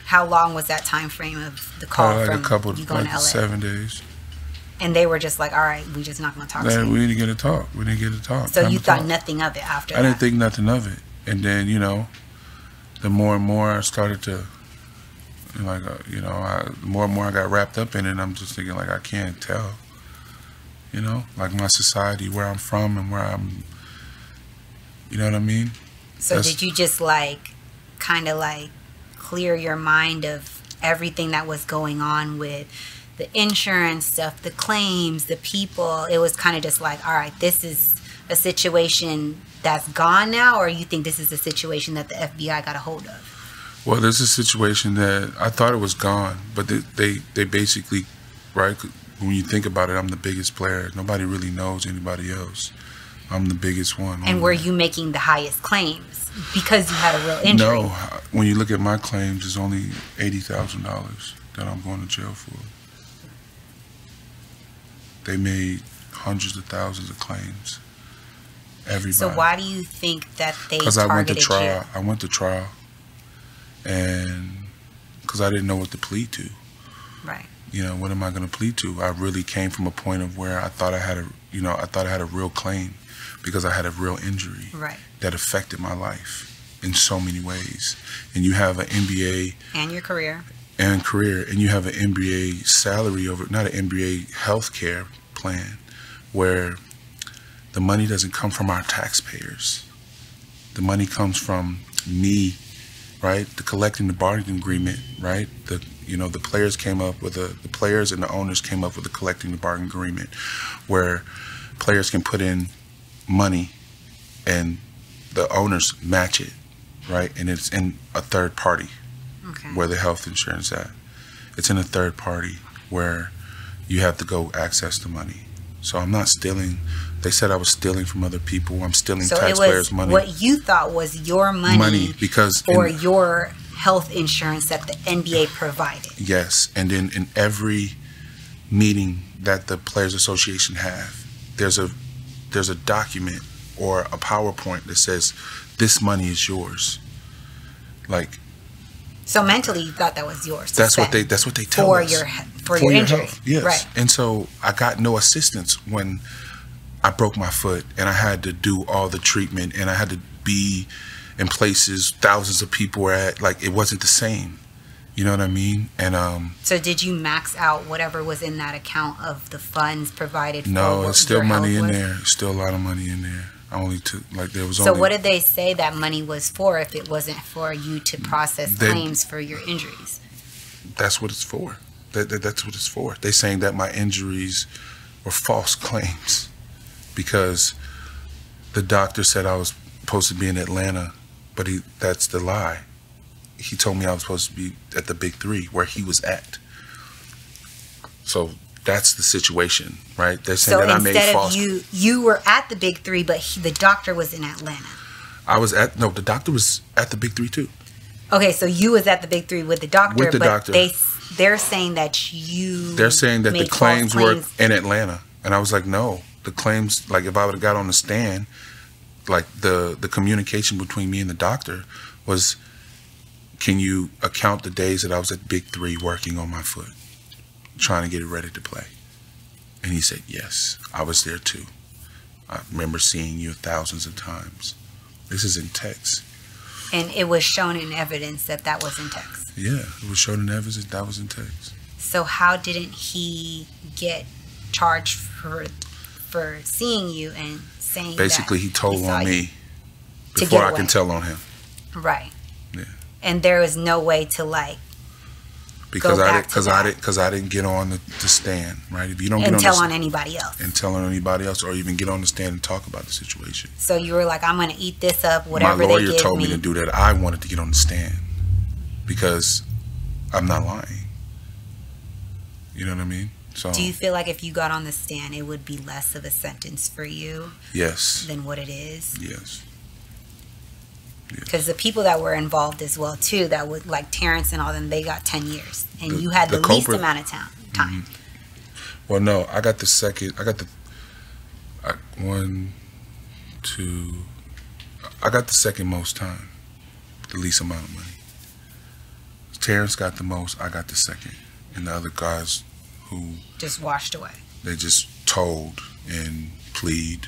How long was that time frame of the call Like from a couple, you going like to LA? 7 days. And they were just like, all right, we just not going to talk to you. We didn't get to talk. We didn't get to talk. So you thought talk. nothing of it after I that? didn't think nothing of it. And then, you know, the more and more I started to, like, the more and more I got wrapped up in it, I'm just thinking, like, I can't tell. You know, like my society, where I'm from and where I'm, you know what I mean? So did you just like, kind of like clear your mind of everything that was going on with the insurance stuff, the claims, the people? It was kind of just like, all right, this is a situation that's gone now, or you think this is a situation that the FBI got a hold of? Well, there's a situation that I thought it was gone, but they basically, right, when you think about it, I'm the biggest player. Nobody really knows anybody else. I'm the biggest one. And were you making the highest claims because you had a real injury? No. When you look at my claims, it's only $80,000 that I'm going to jail for. They made hundreds of thousands of claims. Everybody. So why do you think that they targeted you? Because I went to trial. I went to trial, and because I didn't know what to plead to. Right. You know, what am I going to plead to? I really came from a point of where I thought I had a real claim, because I had a real injury that affected my life in so many ways. And you have an MBA and your career, and you have an MBA salary over, not an MBA healthcare plan, where the money doesn't come from our taxpayers. The money comes from me, right? The collecting the bargaining agreement, right? The players came up with the players and the owners came up with a collecting the bargaining agreement, where players can put in money and the owners match it, right? And it's in a third party, where the health insurance at. It's in a third party where you have to go access the money. So I'm not stealing. They said I was stealing from other people. I'm stealing taxpayers' money. So it was what you thought was your money because or your health insurance that the NBA provided. Yes, and then in every meeting that the Players Association have, there's a document or a PowerPoint that says this money is yours. Like, so mentally you thought that was yours. That's what they tell us. For your injury. Health, yes. Right. And so I got no assistance when I broke my foot and I had to do all the treatment and I had to be in places thousands of people were at. Like, it wasn't the same. You know what I mean? And so did you max out whatever was in that account of the funds provided? No, it's still money in was? there. Still a lot of money in there. I only took, like, there was so only. So what did they say that money was for if it wasn't for you to process claims for your injuries? That's what it's for. That's what it's for. They're saying that my injuries were false claims because the doctor said I was supposed to be in Atlanta, but that's the lie. He told me I was supposed to be at the Big Three where he was at. So that's the situation, right? They're saying that I made false. So instead of you were at the Big Three, but the doctor was in Atlanta. The doctor was at the Big Three too. Okay, so you was at the Big Three with the doctor, but doctor. They're saying that you. They're saying that the claims were in Atlanta, and I was like, no, the claims. Like, if I would have got on the stand, like the communication between me and the doctor was, can you account the days that I was at Big Three working on my foot, trying to get it ready to play? And he said, yes, I was there too. I remember seeing you thousands of times. This is in text. And it was shown in evidence that was in text. Yeah, it was shown in evidence that was in text. So how didn't he get charged for seeing you and saying basically that he told on me before I can tell on him. Right. Yeah. and there was no way to like because I didn't get on the stand, right? If you don't and get tell on anybody else, or even get on the stand and talk about the situation. So you were like, I'm gonna eat this up, whatever. My lawyer told me to do that. I wanted to get on the stand because I'm not lying. You know what I mean? So do you feel like if you got on the stand, it would be less of a sentence for you? Yes. Than what it is? Yes. Because the people that were involved as well too, that would like Terrence and all them, they got 10 years, and you had the least amount of time. Mm-hmm. Well, no, I got the second. I got the I got the second most time, the least amount of money. Terrence got the most. I got the second, and the other guys who just washed away. They just told and plead,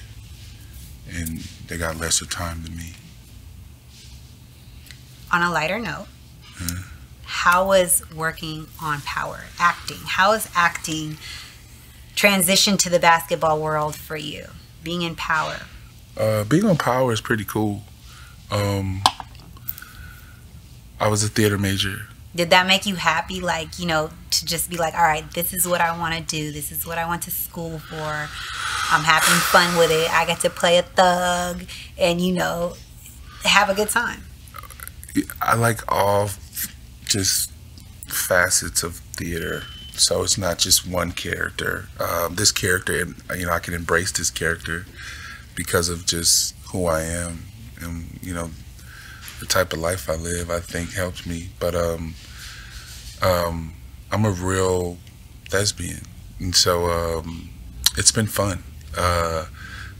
and they got lesser time than me. On a lighter note, how was working on Power, acting? How is acting transitioned to the basketball world for you? Being in Power. Being on Power is pretty cool. I was a theater major. Did that make you happy, like, you know, to just be like, all right, this is what I want to do. This is what I went to school for. I'm having fun with it. I get to play a thug and, you know, have a good time. I like all just facets of theater, so it's not just one character. This character, you know, I can embrace this character because of just who I am, and you know, the type of life I live. I think helps me. But I'm a real thespian, and so it's been fun.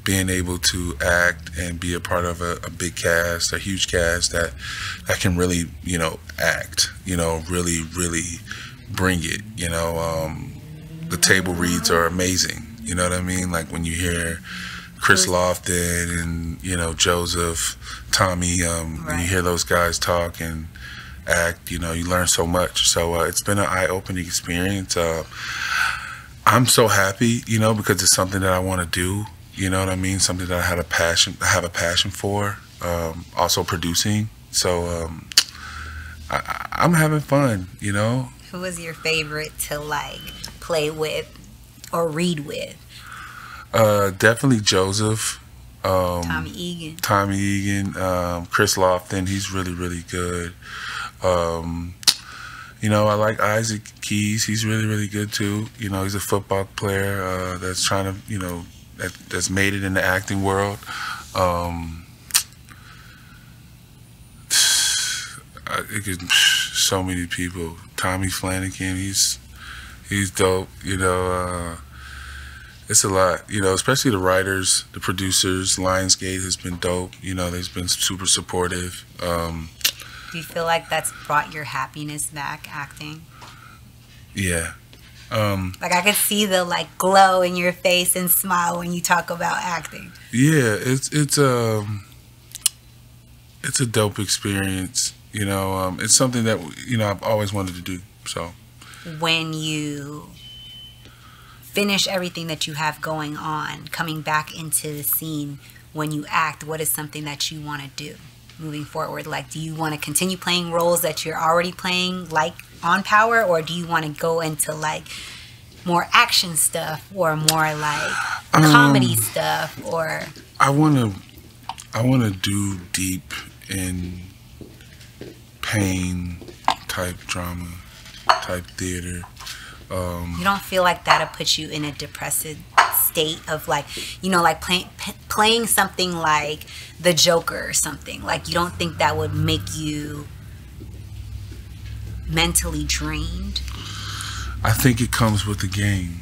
Being able to act and be a part of a big cast, a huge cast that can really, you know, act, you know, really bring it, you know. The table reads are amazing, you know what I mean? Like when you hear Chris Lofton and, you know, Joseph, Tommy, when you hear those guys talk and act, you know, you learn so much. So it's been an eye-opening experience. I'm so happy, you know, because it's something that I want to do. You know what I mean? Something that I have a passion for. Also producing. So I'm having fun, you know. Who was your favorite to like play with or read with? Definitely Joseph. Tommy Egan. Chris Lofton. He's really good. You know, I like Isaac Keys. He's really good too. You know, he's a football player that's trying to, you know, that's made it in the acting world. So many people. Tommy Flanagan, he's dope. You know, it's a lot. You know, especially the writers, the producers. Lionsgate has been dope. You know, they've been super supportive. Do you feel like that's brought your happiness back, acting? Yeah. Like I could see the like glow in your face and smile when you talk about acting. Yeah, it's a dope experience. You know, it's something that, you know, I've always wanted to do. So when you finish everything that you have going on, coming back into the scene, when you act, what is something that you want to do moving forward? Like, do you want to continue playing roles that you're already playing, like on Power, or do you want to go into like more action stuff or more like comedy stuff? Or I want to do deep in pain type drama, type theater. You don't feel like that'll put you in a depressive state of like, you know, like playing something like the Joker or something? Like, you don't think that would make you mentally drained? I think it comes with the game,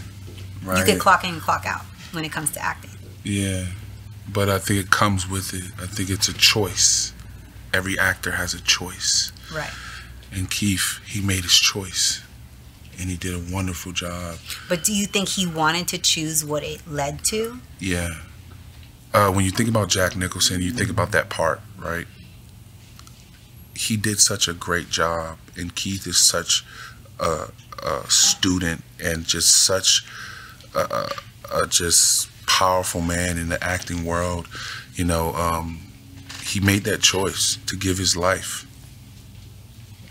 right? You can clock in and clock out when it comes to acting. Yeah, but I think it comes with it. I think it's a choice. Every actor has a choice. Right. And Keith, he made his choice. And he did a wonderful job. But do you think he wanted to choose what it led to? Yeah. When you think about Jack Nicholson, you think about that part, right? He did such a great job. And Keith is such a student and just such a just powerful man in the acting world. You know, he made that choice to give his life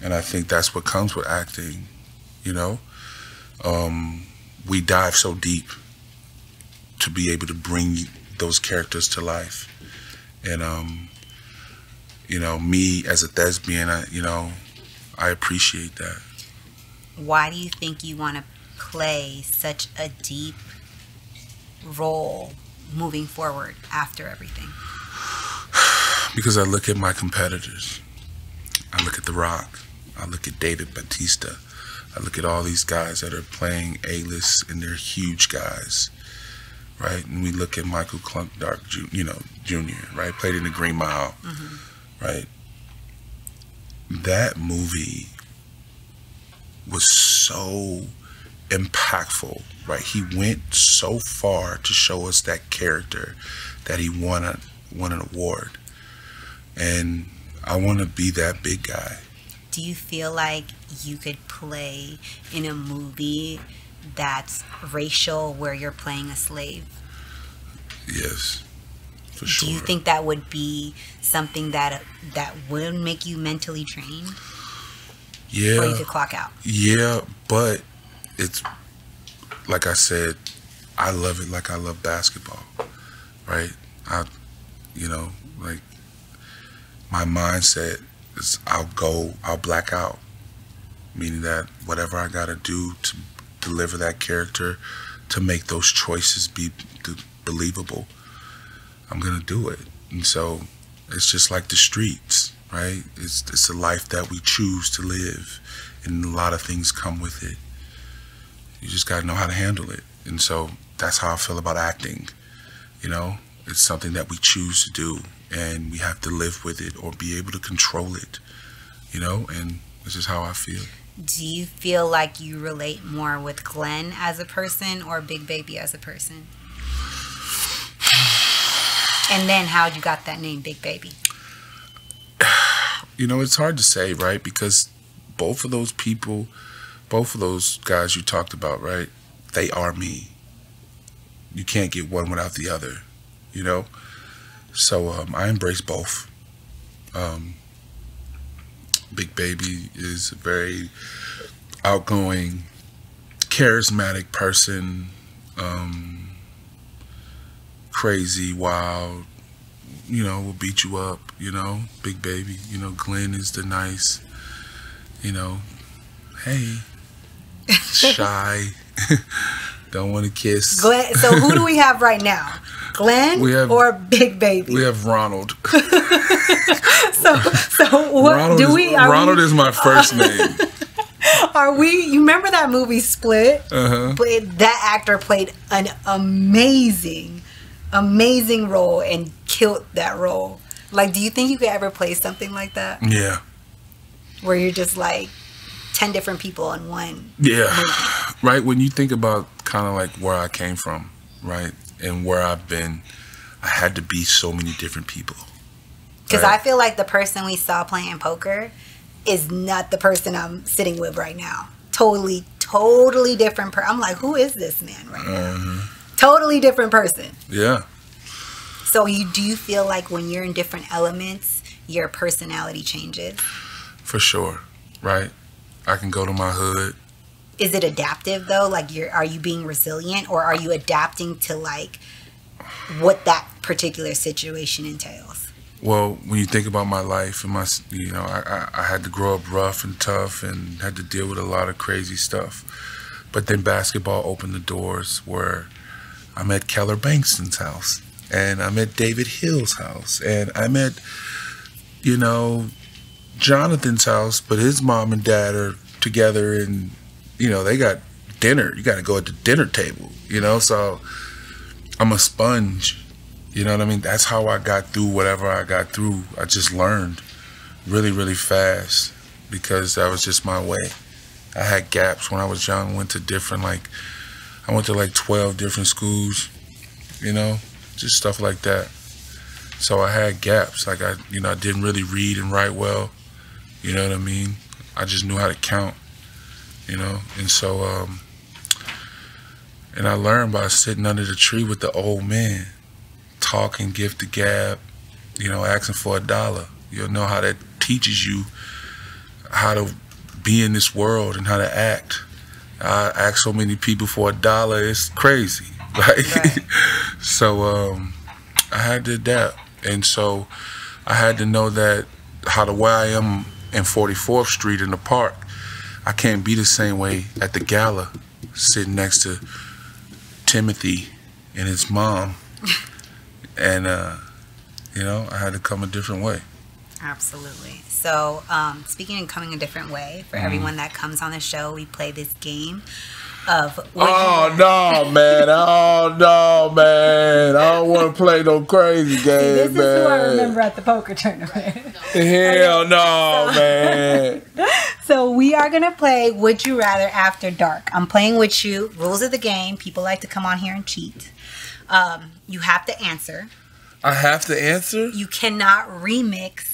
And I think that's what comes with acting, you know. We dive so deep to be able to bring those characters to life. And, you know, me as a thespian, I appreciate that. Why do you think you want to play such a deep role moving forward after everything? Because I look at my competitors. I look at The Rock. I look at David Bautista. I look at all these guys that are playing A-list, and they're huge guys, right? And we look at Michael Clark Jr., right? Played in The Green Mile, right? That movie was so impactful, right? He went so far to show us that character that he won an award. And I want to be that big guy. Do you feel like you could play in a movie that's racial where you're playing a slave? Yes, for sure. Do you think that would be something that would make you mentally trained? Yeah. Or you could clock out? Yeah, but it's, like I said, I love it like I love basketball, right? Like, my mindset is I'll black out. Meaning that whatever I gotta do to deliver that character, to make those choices be believable, I'm gonna do it. And so it's just like the streets, right? It's a life that we choose to live, and a lot of things come with it. You just gotta know how to handle it. And so that's how I feel about acting. You know, it's something that we choose to do, and we have to live with it or be able to control it, you know, and this is how I feel. Do you feel like you relate more with Glen as a person or Big Baby as a person? And then how'd you got that name, Big Baby? You know, it's hard to say, right? Because both of those people, both of those guys you talked about, right? They are me. You can't get one without the other, you know? So I embrace both. Big Baby is a very outgoing, charismatic person, crazy, wild, you know, will beat you up, you know, Big Baby. You know, Glen is the nice, you know, hey, shy, don't want to kiss. Glen, so who do we have right now? Glen or Big Baby? We have Ronald. So what Ronald do we? Ronald is my first name. Are we? You remember that movie Split? That actor played an amazing role and killed that role. Like, do you think you could ever play something like that? Yeah. Where you're just like 10 different people in one. Yeah. Movie. Right. When you think about kind of like where I came from, right, and where I've been, I had to be so many different people. Because I feel like the person we saw playing poker is not the person I'm sitting with right now. Totally different I'm like, who is this man right now? Totally different person. Yeah. So do you feel like when you're in different elements, your personality changes? For sure. Right. I can go to my hood. Is it adaptive though? Like, are you being resilient, or are you adapting to like what that particular situation entails? Well, when you think about my life and I had to grow up rough and tough and had to deal with a lot of crazy stuff. But then basketball opened the doors where I'm at Keller Bankston's house, and I'm at David Hill's house, and I'm at, you know, Jonathan's house, but his mom and dad are together, and, you know, they got dinner. You got to go at the dinner table, you know, so I'm a sponge. You know what I mean? That's how I got through whatever I got through. I just learned really, really fast because that was just my way. I had gaps when I was young. I went to like 12 different schools, you know, just stuff like that. So I had gaps. Like I didn't really read and write well. You know what I mean? I just knew how to count, you know? And so, and I learned by sitting under the tree with the old man. Talking, gift the gab, you know, asking for $1. You'll know how that teaches you how to be in this world and how to act. I ask so many people for $1. It's crazy. Like, Right. So I had to adapt, and so I had to know that how the way I am in 44th Street in the park, I can't be the same way at the gala, sitting next to Timothy and his mom, and you know, I had to come a different way. Absolutely. So, speaking of coming a different way, for everyone that comes on the show, we play this game of. Oh no, man! Oh no, man! I don't want to play no crazy game, This is man. who I remember at the poker tournament. Hell no, man! So we are gonna play Would You Rather After Dark. I'm playing with you. Rules of the game. People like to come on here and cheat. You have to answer. I have to answer? You cannot remix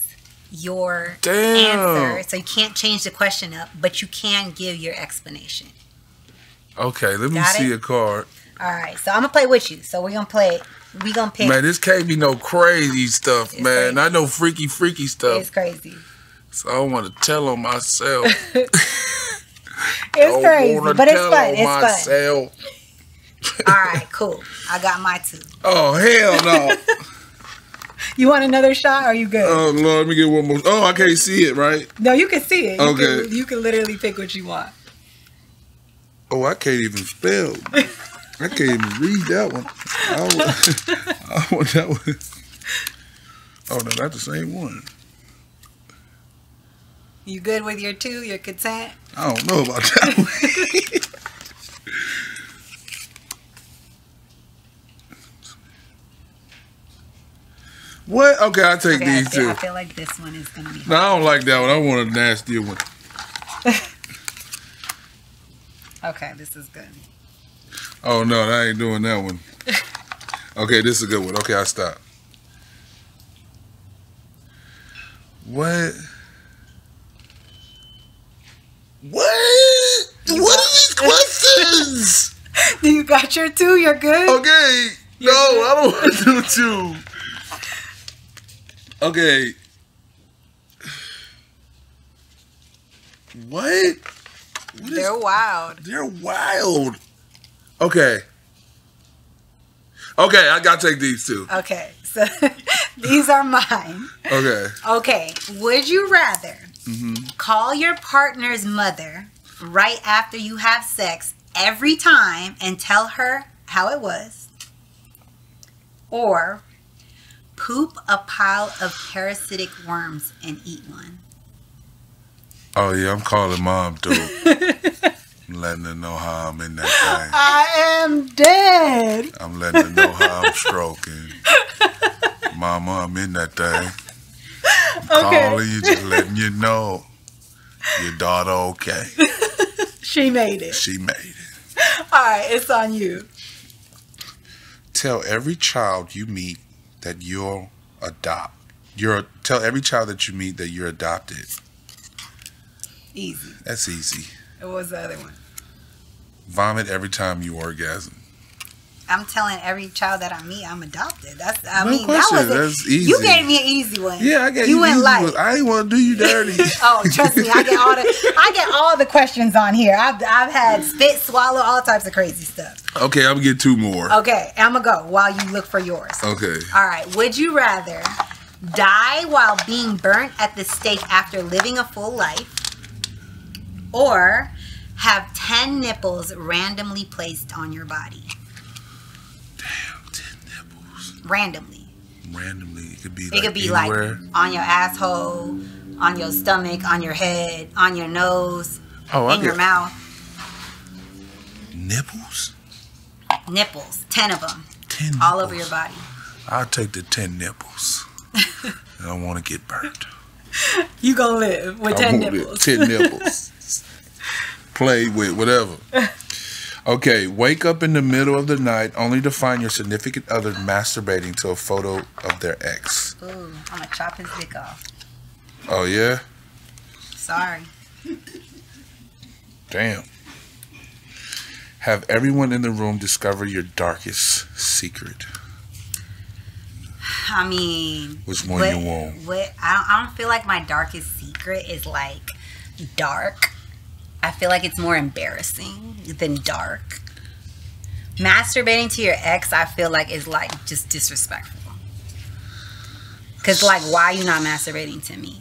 your Damn. answer, so you can't change the question up, but you can give your explanation. Okay, let me Got see it? a card. All right, so I'm gonna play with you. So we're gonna play. We gonna pick. Man, this can't be no crazy stuff, It's man. crazy. I know freaky stuff. It's crazy. So I don't want to tell on myself. It's Don't crazy, wanna but it's tell fun. on It's fun. myself. All right, cool. I got my two. Oh, hell no. You want another shot? Or are you good? Oh, Lord, let me get one more. Oh, I can't see it, right? No, you can see it. Okay. You can literally pick what you want. Oh, I can't even spell. I can't even read that one. I want that one. Oh, no, that's the same one. You good with your two? Your consent? I don't know about that one. What? Okay, I'll take Okay, these two. I feel like this one is gonna be hard. No, I don't like that one. I want a nastier one. Okay, this is good. Oh, no, I ain't doing that one. Okay, this is a good one. Okay, I'll stop. What? What? What are these questions? You got your two? You're good? Okay. No, I don't want to do two. Okay. What? They're wild. They're wild. Okay. Okay, I gotta take these two. Okay, so these are mine. Okay. Okay, would you rather call your partner's mother right after you have sex every time and tell her how it was? Or poop a pile of parasitic worms and eat one? Oh yeah, I'm calling mom too. I'm letting her know how I'm in that thing. I am dead. I'm letting her know how I'm stroking. Mama, I'm in that thing. I'm calling you, just letting you know your daughter okay. She made it. She made it. All right, it's on you. Tell every child you meet that you'll adopt. Tell every child that you meet that you're adopted. Easy. That's easy. What was the other one? Vomit every time you orgasm. I'm telling every child that I meet I'm adopted. That's No that was question, it. that's easy. You gave me an easy one. Yeah, I got you you went easy light. ones. I ain't want to do you dirty. Oh, trust me, I get all the questions on here. I've had spit, swallow, all types of crazy stuff. Okay, I'm gonna get two more. Okay, I'm gonna go while you look for yours. Okay. All right. Would you rather die while being burnt at the stake after living a full life, or have 10 nipples randomly placed on your body? Damn, 10 nipples. Randomly. Randomly, it could be It like could be anywhere. like on your asshole, on your stomach, on your head, on your nose, in your mouth. Nipples? Nipples. 10 of them. 10 nipples. All over your body. I'll take the 10 nipples. I don't want to get burnt. You gonna live with 10 nipples. 10 nipples. Play with whatever. Okay, wake up in the middle of the night only to find your significant other masturbating to a photo of their ex. Ooh, I'm gonna chop his dick off. Oh, yeah? Sorry. Damn. Have everyone in the room discover your darkest secret. I mean, Which one you want? I don't feel like my darkest secret is like dark. I feel like it's more embarrassing than dark. Masturbating to your ex, I feel like is like just disrespectful. Cause like, why you not masturbating to me,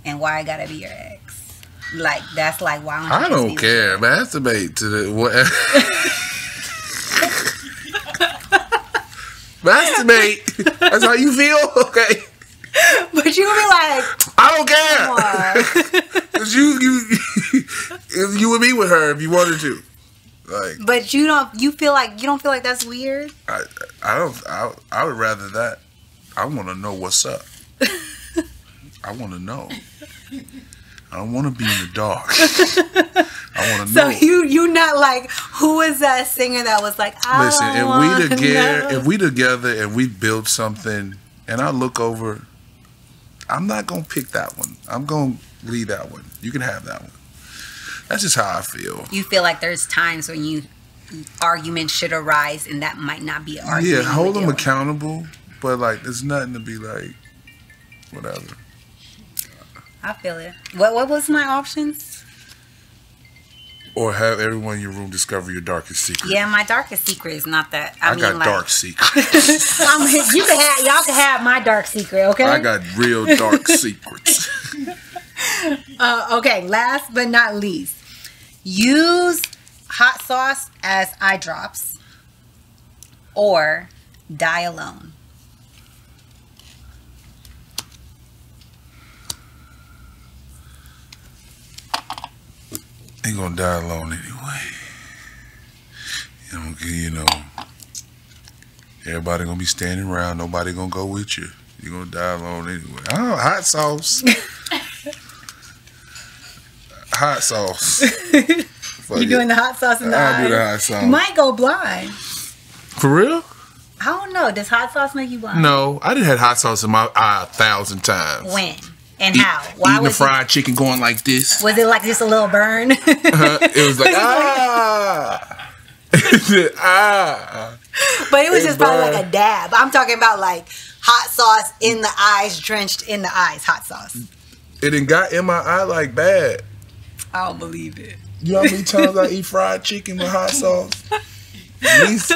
and why I gotta be your ex? Like that's like why I don't care. Masturbate to the what? Masturbate. That's how you feel, okay? But you would be like, I don't care. Cause you would be with her if you wanted to. Like, but you don't. You feel like you don't feel like that's weird. I don't. I would rather that. I want to know what's up. I want to know. I don't want to be in the dark. I want to know. So you not like, who was that singer that was like, listen, if we together and we build something, and I look over, I'm not gonna pick that one. I'm gonna leave that one. You can have that one. That's just how I feel. You feel like there's times when arguments should arise, and that might not be an argument. Yeah, hold them accountable, but like, there's nothing to be like, whatever. I feel it. What was my options? Or have everyone in your room discover your darkest secret. Yeah, my darkest secret is not that. I got dark secrets. Y'all can have my dark secret, okay? I got real dark secrets. Okay, last but not least, use hot sauce as eye drops or die alone. Ain't gonna die alone anyway. You know, everybody gonna be standing around. Nobody gonna go with you. You gonna die alone anyway. Oh, hot sauce. Hot sauce. You doing the hot sauce in the eye? I'll do the hot sauce. You might go blind. For real? I don't know. Does hot sauce make you blind? No, I done had hot sauce in my eye 1,000 times. When? And how? Why eating the fried chicken going like this. Was it like just a little burn? It was like, ah. Ah. But it was just probably like a dab. I'm talking about like hot sauce in the eyes, drenched in the eyes, hot sauce. It done got in my eye like bad. I don't believe it. You know how many times I eat fried chicken with hot sauce? At least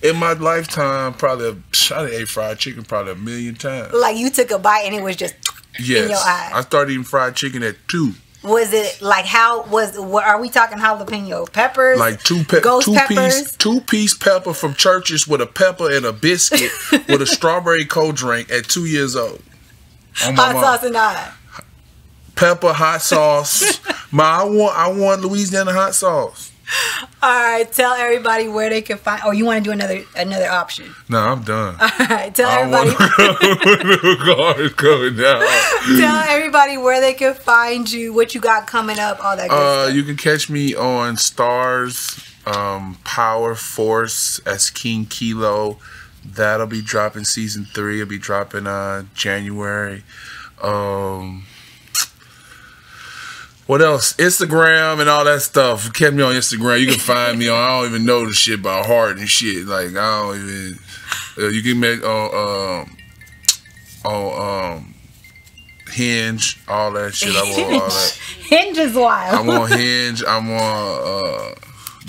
in my lifetime, probably I done ate fried chicken probably 1,000,000 times. Like you took a bite and it was just in your eye. I started eating fried chicken at 2. Was it like are we talking jalapeno peppers? Like two piece pepper from Church's with a pepper and a biscuit with a strawberry cold drink at 2 years old. Hot sauce and eye. Pepper, hot sauce. I want Louisiana hot sauce. All right, tell everybody where they can find. Or you want to do another option? No, I'm done. All right, tell everybody. Tell everybody where they can find you, what you got coming up, all that good stuff. You can catch me on Stars, Power Force as King Kilo. That'll be dropping season 3. It'll be dropping January. What else? Instagram and all that stuff. Catch me on Instagram. You can find me on. I don't even know the shit by heart and shit. Like I don't even. You can make on Hinge, all that shit. I want all that. Hinge is wild. I'm on Hinge. I'm on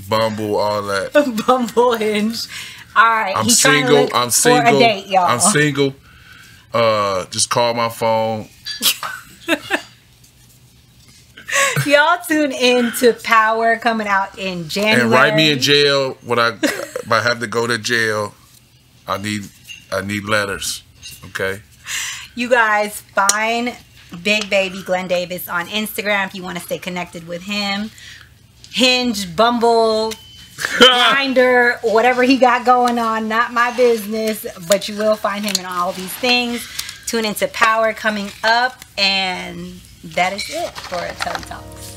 Bumble, all that. Bumble, Hinge. All right. I'm single. I'm single. For a date, y'all. I'm single. Just call my phone. Y'all tune in to Power coming out in January. And write me in jail when if I have to go to jail. I need letters. Okay. You guys find Big Baby Glen Davis on Instagram if you want to stay connected with him. Hinge, Bumble, Grindr, whatever he got going on, not my business, but you will find him in all these things. Tune into Power coming up, and that is it for Telli Talks.